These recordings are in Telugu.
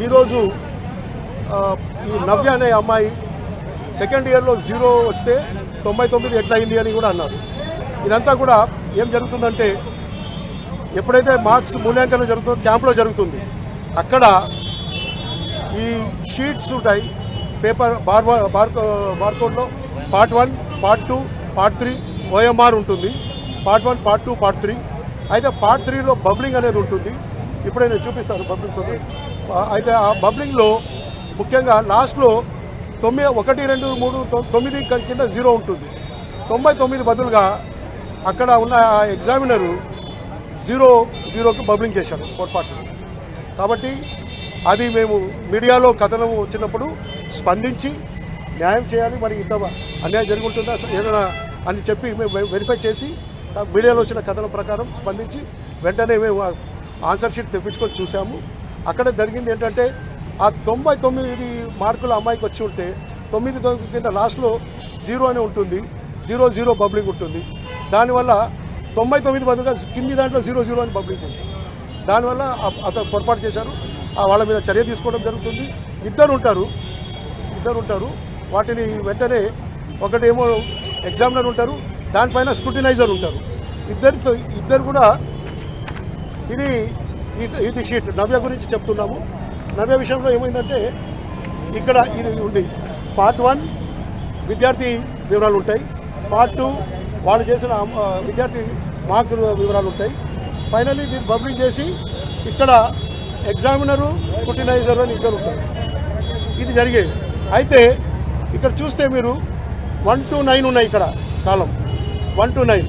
ఈరోజు ఈ నవ్య అనే అమ్మాయి సెకండ్ ఇయర్లో 0 వస్తే 99 ఎట్లా అయింది అని కూడా అన్నారు. ఇదంతా కూడా ఏం జరుగుతుందంటే ఎప్పుడైతే మార్క్స్ మూల్యాంకనం జరుగుతుందో క్యాంప్లో జరుగుతుంది. అక్కడ ఈ షీట్స్ ఉంటాయి, పేపర్ బార్కోడ్లో పార్ట్ 1, పార్ట్ 2, పార్ట్ 3 OMR ఉంటుంది. Part 1, part 2, part 3. అయితే పార్ట్ 3లో బబ్లింగ్ అనేది ఉంటుంది. ఇప్పుడే నేను చూపిస్తాను బబ్లింగ్తో. అయితే ఆ బబ్లింగ్లో ముఖ్యంగా లాస్ట్లో 1, 2, 3, 9 కింద 0 ఉంటుంది. 99 బదులుగా అక్కడ ఉన్న ఎగ్జామినరు 0కి బబ్లింగ్ చేశాడు పొరపాటు. కాబట్టి అది మేము మీడియాలో కథనం వచ్చినప్పుడు స్పందించి న్యాయం చేయాలి, మరి ఇంత అన్యాయం జరిగి ఉంటుందా ఏదైనా అని చెప్పి మేము వెరిఫై చేసి మీడియాలో వచ్చిన కథనం ప్రకారం స్పందించి వెంటనే మేము ఆన్సర్ షీట్ తెప్పించుకొని చూసాము. అక్కడ జరిగింది ఏంటంటే ఆ 99 మార్కుల అమ్మాయికి వచ్చి ఉంటే 9 కింద లాస్ట్లో 0 అని ఉంటుంది, 0 బబ్లింగ్ ఉంటుంది. దానివల్ల 99 బదులుగా కింది దాంట్లో 0 అని బబ్లింగ్ చేశారు. దానివల్ల అతను పొరపాటు చేశారు. వాళ్ళ మీద చర్య తీసుకోవడం జరుగుతుంది. ఇద్దరు ఉంటారు. వాటిని వెంటనే ఒకటేమో ఎగ్జామినర్ ఉంటారు, దానిపైన స్క్రూటినైజర్ ఉంటారు. ఇద్దరు కూడా ఇది షీట్ నవ్య గురించి చెప్తున్నాము. నవ్య విషయంలో ఏమైందంటే ఇక్కడ ఇది ఉంది. పార్ట్ 1 విద్యార్థి వివరాలు ఉంటాయి, పార్ట్ 2 వాళ్ళు చేసిన విద్యార్థి మార్కుల వివరాలు ఉంటాయి. ఫైనల్లీ దీన్ని బబ్లింగ్ చేసి ఇక్కడ ఎగ్జామినరు స్క్రూటినైజర్ అని ఇద్దరు ఉంటారు. ఇది జరిగేది. అయితే ఇక్కడ చూస్తే మీరు 1 to 9 ఉన్నాయి. ఇక్కడ కాలం 1 to 9.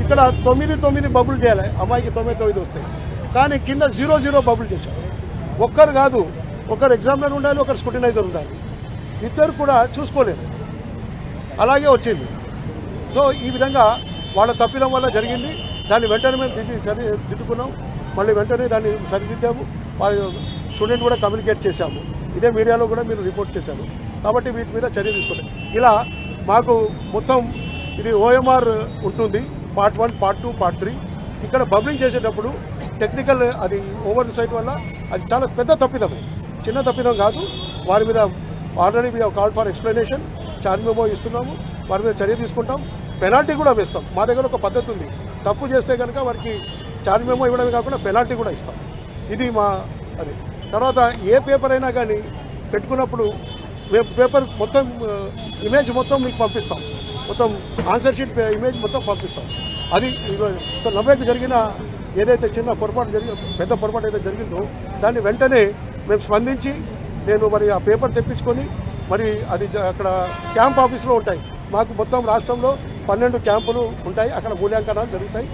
ఇక్కడ 9 బబుల్ చేయాలి, అమ్మాయికి 99 వస్తాయి. కానీ కింద 0 బబుల్ చేశారు. ఒక్కరు కాదు, ఒకరు ఎగ్జామినర్ ఉండాలి, ఒకరు స్క్రూటినైజర్ ఉండాలి. ఇద్దరు కూడా చూసుకోలేదు, అలాగే వచ్చింది. సో ఈ విధంగా వాళ్ళ తప్పిదం వల్ల జరిగింది. దాన్ని వెంటనే మేము దిద్దుకున్నాం, మళ్ళీ వెంటనే దాన్ని సరిదిద్దాము. వాళ్ళ స్టూడెంట్ కూడా కమ్యూనికేట్ చేశాము. ఇదే మీడియాలో కూడా మీరు రిపోర్ట్ చేశారు. కాబట్టి వీటి మీద చర్య తీసుకోండి. ఇలా మాకు మొత్తం ఇది OMR ఉంటుంది, పార్ట్ 1, పార్ట్ 2, పార్ట్ 3. ఇక్కడ బబ్లింగ్ చేసేటప్పుడు టెక్నికల్ అది ఓవర్ సైట్ వల్ల అది చాలా పెద్ద తప్పిదమే, చిన్న తప్పిదం కాదు. వారి మీద already we call for explanation, charge memo ఇస్తున్నాము. వారి మీద చర్య తీసుకుంటాం, పెనాల్టీ కూడా వేస్తాం. మా దగ్గర ఒక పద్ధతి ఉంది, తప్పు చేస్తే కనుక వారికి ఛార్జ్ మెమో ఇవ్వడమే కాకుండా పెనాల్టీ కూడా ఇస్తాం. ఇది మా అది. తర్వాత ఏ పేపర్ అయినా కానీ పెట్టుకున్నప్పుడు మేము పేపర్ మొత్తం ఇమేజ్ మొత్తం మీకు పంపిస్తాం, మొత్తం ఆన్సర్ షీట్ ఇమేజ్ మొత్తం పంపిస్తాం. అది సో నవ్యకు జరిగిన ఏదైతే చిన్న పొరపాటు పెద్ద పొరపాటు ఏదైతే జరిగిందో దాన్ని వెంటనే మేము స్పందించి నేను మరి ఆ పేపర్ తెప్పించుకొని మరి అది అక్కడ క్యాంప్ ఆఫీస్లో ఉంటాయి. మాకు మొత్తం రాష్ట్రంలో 12 క్యాంపులు ఉంటాయి, అక్కడ మూల్యాంకనాలు జరుగుతాయి.